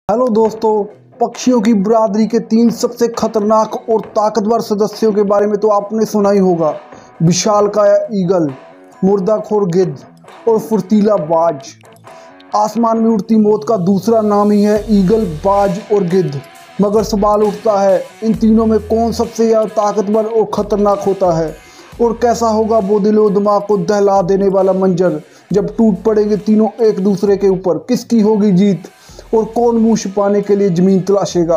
Hello दोस्तों, पक्षियों की बरादरी के 3 सबसे खतरनाक और ताकतवर सदस्यों के बारे में तो आपने सुना ही होगा। विशालकाय ईगल, मुर्दाखोर गिद्ध और फुर्तीला बाज। आसमान में उड़ती मौत का दूसरा नाम ही है ईगल, बाज और गिद्ध। मगर सवाल उठता है, इन तीनों में कौन सबसे ज़्यादा ताकतवर और ख़तरनाक होता है? और कैसा होगा वो दिलो दिमाग को दहला देने वाला मंजर जब टूट पड़ेंगे तीनों एक दूसरे के ऊपर? किसकी होगी जीत और कौन मुंह छिपाने के लिए ज़मीन तलाशेगा?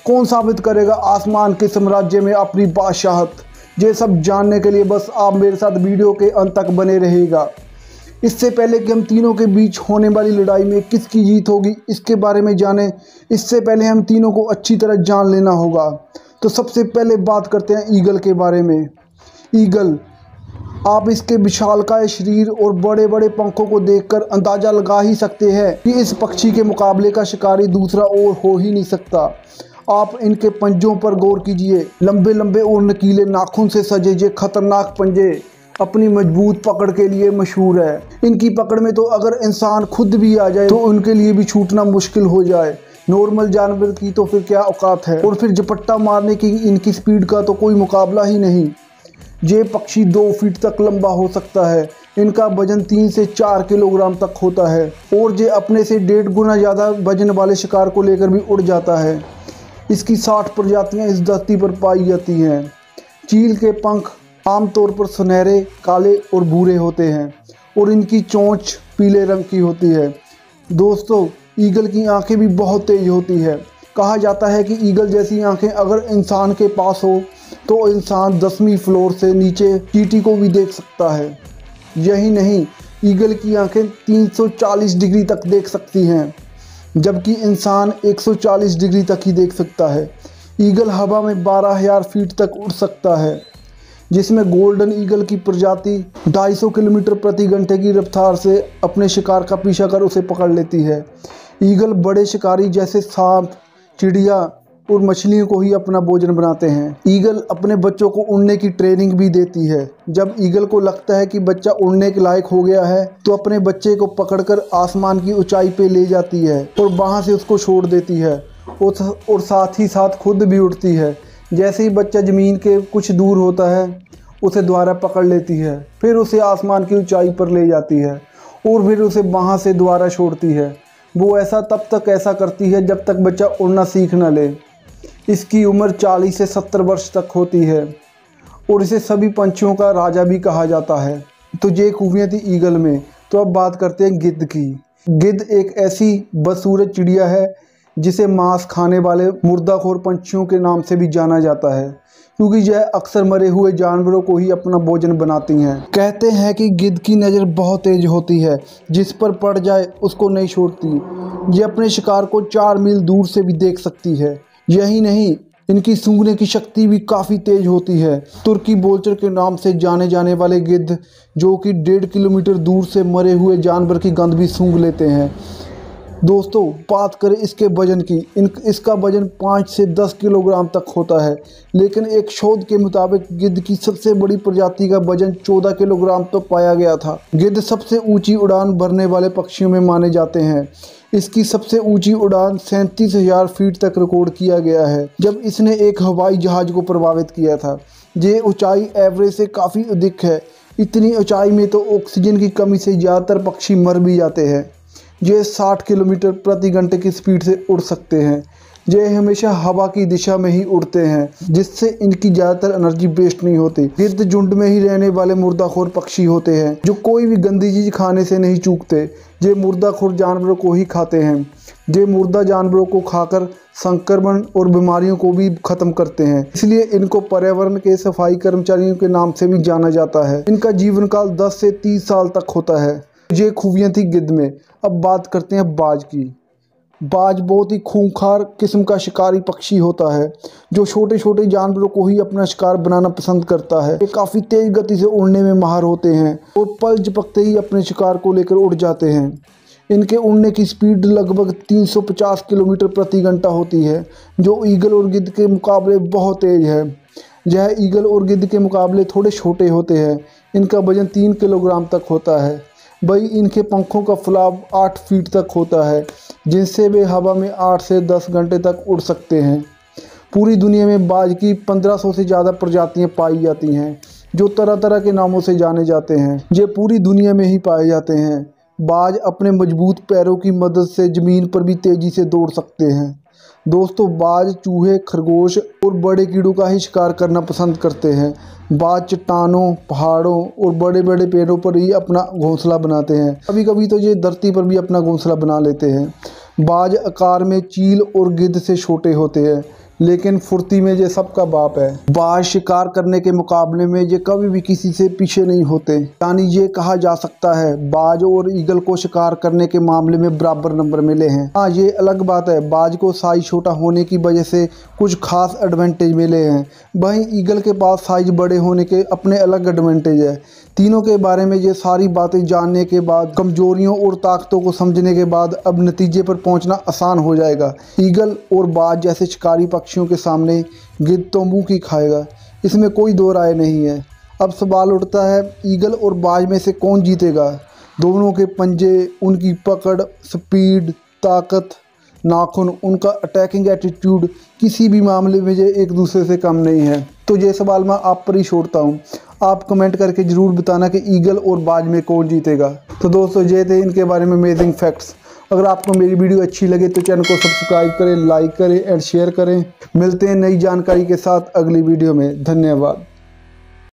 कौन साबित करेगा आसमान के साम्राज्य में अपनी बादशाहत? ये सब जानने के लिए बस आप मेरे साथ वीडियो के अंत तक बने रहिएगा। इससे पहले कि हम तीनों के बीच होने वाली लड़ाई में किसकी जीत होगी इसके बारे में जानें, इससे पहले हम तीनों को अच्छी तरह जान लेना होगा। तो सबसे पहले बात करते हैं ईगल के बारे में। ईगल, आप इसके विशालकाय शरीर और बड़े बड़े पंखों को देखकर अंदाज़ा लगा ही सकते हैं कि इस पक्षी के मुकाबले का शिकारी दूसरा और हो ही नहीं सकता। आप इनके पंजों पर गौर कीजिए। लंबे लंबे और नुकीले नाखून से सजे ये खतरनाक पंजे अपनी मजबूत पकड़ के लिए मशहूर है। इनकी पकड़ में तो अगर इंसान खुद भी आ जाए तो उनके लिए भी छूटना मुश्किल हो जाए। नॉर्मल जानवर की तो फिर क्या औकात है, और फिर झपट्टा मारने की इनकी स्पीड का तो कोई मुकाबला ही नहीं। ये पक्षी 2 फीट तक लंबा हो सकता है। इनका वजन 3 से 4 किलोग्राम तक होता है और ये अपने से 1.5 गुना ज़्यादा वजन वाले शिकार को लेकर भी उड़ जाता है। इसकी 60 प्रजातियां इस धरती पर पाई जाती हैं। चील के पंख आमतौर पर सुनहरे, काले और भूरे होते हैं और इनकी चोंच पीले रंग की होती है। दोस्तों, ईगल की आंखें भी बहुत तेज होती है। कहा जाता है कि ईगल जैसी आंखें अगर इंसान के पास हो तो इंसान 10वीं फ्लोर से नीचे चींटी को भी देख सकता है। यही नहीं, ईगल की आंखें 340 डिग्री तक देख सकती हैं, जबकि इंसान 140 डिग्री तक ही देख सकता है। ईगल हवा में 12,000 फीट तक उड़ सकता है, जिसमें गोल्डन ईगल की प्रजाति 250 किलोमीटर प्रति घंटे की रफ्तार से अपने शिकार का पीछा कर उसे पकड़ लेती है। ईगल बड़े शिकारी जैसे सांप, चिड़िया और मछलियों को ही अपना भोजन बनाते हैं। ईगल अपने बच्चों को उड़ने की ट्रेनिंग भी देती है। जब ईगल को लगता है कि बच्चा उड़ने के लायक हो गया है तो अपने बच्चे को पकड़कर आसमान की ऊंचाई पे ले जाती है और वहां से उसको छोड़ देती है और साथ ही साथ खुद भी उड़ती है। जैसे ही बच्चा ज़मीन के कुछ दूर होता है उसे दोबारा पकड़ लेती है, फिर उसे आसमान की ऊंचाई पर ले जाती है और फिर उसे वहाँ से दोबारा छोड़ती है। वो ऐसा तब तक ऐसा करती है जब तक बच्चा उड़ना सीख न ले। इसकी उम्र 40 से 70 वर्ष तक होती है और इसे सभी पंछियों का राजा भी कहा जाता है। तो ये खूबियाँ थी ईगल में। तो अब बात करते हैं गिद्ध की। गिद्ध एक ऐसी बदसूरत चिड़िया है जिसे मांस खाने वाले मुर्दाखोर पंछियों के नाम से भी जाना जाता है, क्योंकि यह अक्सर मरे हुए जानवरों को ही अपना भोजन बनाती हैं। कहते हैं कि गिद्ध की नज़र बहुत तेज होती है, जिस पर पड़ जाए उसको नहीं छोड़ती। ये अपने शिकार को 4 मील दूर से भी देख सकती है। यही नहीं, इनकी सूंघने की शक्ति भी काफ़ी तेज होती है। तुर्की बोलचर के नाम से जाने जाने वाले गिद्ध, जो कि 1.5 किलोमीटर दूर से मरे हुए जानवर की गंध भी सूंघ लेते हैं। दोस्तों, बात करें इसके वजन की, इसका वजन 5 से 10 किलोग्राम तक होता है, लेकिन एक शोध के मुताबिक गिद्ध की सबसे बड़ी प्रजाति का वजन 14 किलोग्राम तो पाया गया था। गिद्ध सबसे ऊंची उड़ान भरने वाले पक्षियों में माने जाते हैं। इसकी सबसे ऊंची उड़ान 37,000 फीट तक रिकॉर्ड किया गया है, जब इसने एक हवाई जहाज को प्रभावित किया था। ये ऊंचाई एवरेज से काफ़ी अधिक है। इतनी ऊंचाई में तो ऑक्सीजन की कमी से ज़्यादातर पक्षी मर भी जाते हैं। ये 60 किलोमीटर प्रति घंटे की स्पीड से उड़ सकते हैं। ये हमेशा हवा की दिशा में ही उड़ते हैं, जिससे इनकी ज़्यादातर एनर्जी वेस्ट नहीं होती। गिद्ध झुंड में ही रहने वाले मुर्दाखोर पक्षी होते हैं, जो कोई भी गंदी चीज़ खाने से नहीं चूकते। ये मुर्दाखोर जानवरों को ही खाते हैं। ये मुर्दा जानवरों को खाकर संक्रमण और बीमारियों को भी ख़त्म करते हैं। इसलिए इनको पर्यावरण के सफाई कर्मचारियों के नाम से भी जाना जाता है। इनका जीवन काल 10 से 30 साल तक होता है। ये खूबियाँ थी गिद्ध में। अब बात करते हैं बाज की। बाज बहुत ही खूंखार किस्म का शिकारी पक्षी होता है, जो छोटे छोटे जानवरों को ही अपना शिकार बनाना पसंद करता है। ये काफ़ी तेज गति से उड़ने में माहिर होते हैं और पल झपकते ही अपने शिकार को लेकर उड़ जाते हैं। इनके उड़ने की स्पीड लगभग 350 किलोमीटर प्रति घंटा होती है, जो ईगल और गिद्ध के मुकाबले बहुत तेज है। यह ईगल और गिद्ध के मुकाबले थोड़े छोटे होते हैं। इनका वजन 3 किलोग्राम तक होता है। भाई इनके पंखों का फैलाव 8 फीट तक होता है, जिनसे वे हवा में 8 से 10 घंटे तक उड़ सकते हैं। पूरी दुनिया में बाज की 1500 से ज़्यादा प्रजातियां पाई जाती हैं, जो तरह तरह के नामों से जाने जाते हैं। ये पूरी दुनिया में ही पाए जाते हैं। बाज अपने मजबूत पैरों की मदद से ज़मीन पर भी तेज़ी से दौड़ सकते हैं। दोस्तों, बाज चूहे, खरगोश और बड़े कीड़ों का ही शिकार करना पसंद करते हैं। बाज चट्टानों, पहाड़ों और बड़े बड़े पेड़ों पर ही अपना घोंसला बनाते हैं। कभी कभी तो ये धरती पर भी अपना घोंसला बना लेते हैं। बाज आकार में चील और गिद्ध से छोटे होते हैं, लेकिन फुर्ती में ये सबका बाप है। बाज शिकार करने के मुकाबले में ये कभी भी किसी से पीछे नहीं होते। यानी ये कहा जा सकता है बाज और ईगल को शिकार करने के मामले में बराबर नंबर मिले हैं। हाँ, ये अलग बात है, बाज को साइज छोटा होने की वजह से कुछ खास एडवांटेज मिले हैं। वहीं ईगल के पास साइज बड़े होने के अपने अलग एडवांटेज है। तीनों के बारे में ये सारी बातें जानने के बाद, कमजोरियों और ताकतों को समझने के बाद अब नतीजे पर पहुंचना आसान हो जाएगा। ईगल और बाज जैसे शिकारी पक्षियों के सामने गिद्ध तो मुंह की खाएगा, इसमें कोई दो राय नहीं है। अब सवाल उठता है, ईगल और बाज में से कौन जीतेगा? दोनों के पंजे, उनकी पकड़, स्पीड, ताकत, नाखून, उनका अटैकिंग एटीट्यूड, किसी भी मामले में ये एक दूसरे से कम नहीं है। तो ये सवाल मैं आप पर ही छोड़ता हूँ। आप कमेंट करके ज़रूर बताना कि ईगल और बाज में कौन जीतेगा। तो दोस्तों, ये थे इनके बारे में अमेजिंग फैक्ट्स। अगर आपको मेरी वीडियो अच्छी लगे तो चैनल को सब्सक्राइब करें, लाइक करें एंड शेयर करें। मिलते हैं नई जानकारी के साथ अगली वीडियो में। धन्यवाद।